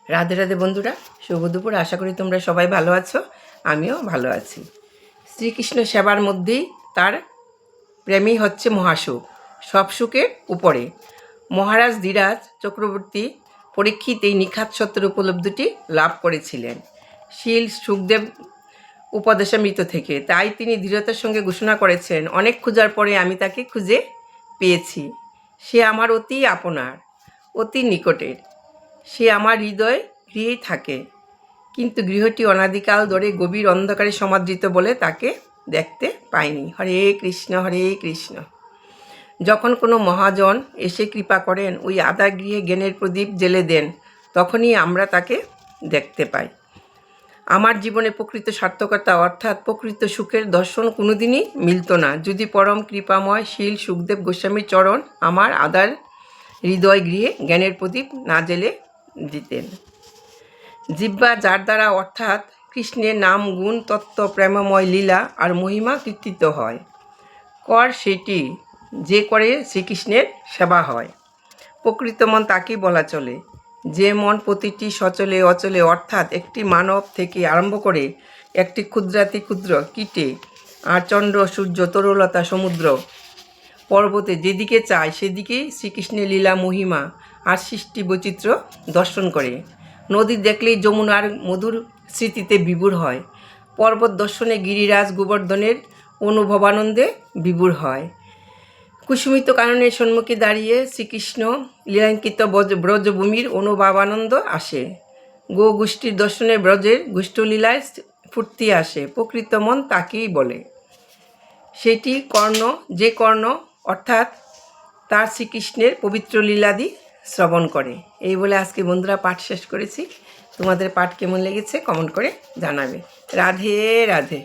রাধে রাধে বন্ধুরা, শুভ দুপুর। আশা করি তোমরা সবাই ভালো আছো, আমিও ভালো আছি। শ্রীকৃষ্ণ সেবার মধ্যেই তার প্রেমই হচ্ছে মহাসুখ, সব সুখের উপরে। মহারাজ ধীরাজ চক্রবর্তী পরীক্ষিত এই নিখাত সত্যের উপলব্ধিটি লাভ করেছিলেন শীল সুখদেব উপদেশামৃত থেকে। তাই তিনি দৃঢ়তার সঙ্গে ঘোষণা করেছেন, অনেক খোঁজার পরে আমি তাকে খুঁজে পেয়েছি। সে আমার অতি আপনার, অতি নিকটের। সে আমার হৃদয় গৃহেই থাকে, কিন্তু গৃহটি অনাদিকাল ধরে গভীর অন্ধকারে সমাদৃত বলে তাকে দেখতে পাইনি। হরে কৃষ্ণ, হরে কৃষ্ণ। যখন কোনো মহাজন এসে কৃপা করেন, ওই আধা গৃহে জ্ঞানের প্রদীপ জ্বেলে দেন, তখনই আমরা তাকে দেখতে পাই। আমার জীবনে প্রকৃত সার্থকতা অর্থাৎ প্রকৃত সুখের দর্শন কোনোদিনই মিলত না যদি পরম কৃপাময় শীল সুখদেব গোস্বামীর চরণ আমার আধার হৃদয় গৃহে জ্ঞানের প্রদীপ না জ্বেলে দিতেন। জিহ্বা যার দ্বারা অর্থাৎ কৃষ্ণের নাম গুণ তত্ত্ব প্রেমময় লীলা আর মহিমা কীর্তিত হয়, কর সেটি যে করে শ্রীকৃষ্ণের সেবা হয়। প্রকৃত মন তাকেই বলা চলে, যে মন প্রতিটি সচলে অচলে অর্থাৎ একটি মানব থেকে আরম্ভ করে একটি ক্ষুদ্রাতি ক্ষুদ্র কীটে আর চন্দ্র সূর্য তরুলতা সমুদ্র পর্বতে যেদিকে চায় সেদিকেই শ্রীকৃষ্ণের লীলা মহিমা আর সৃষ্টি বৈচিত্র্য দর্শন করে। নদী দেখলেই যমুনার মধুর স্মৃতিতে বিভোর হয়, পর্বত দর্শনে গিরিরাজ গোবর্ধনের অনুভবানন্দে বিভোর হয়। কুসুমিত কাননের সম্মুখে দাঁড়িয়ে শ্রীকৃষ্ণ লীলাঙ্কিত ব্রজভূমির অনুভবানন্দ আসে। গো গোষ্ঠীর দর্শনে ব্রজের গোষ্ঠলীলায় ফুর্তি আসে। প্রকৃত মন তাকেই বলে, সেটি যে কর্ণ অর্থাৎ তার শ্রীকৃষ্ণের পবিত্র লীলাদি শ্রবণ করে। এই বলে আজকে বন্ধুরা পাঠ শেষ করেছি। তোমাদের পাঠ কেমন লেগেছে কমেন্ট করে জানাবে। রাধে রাধে।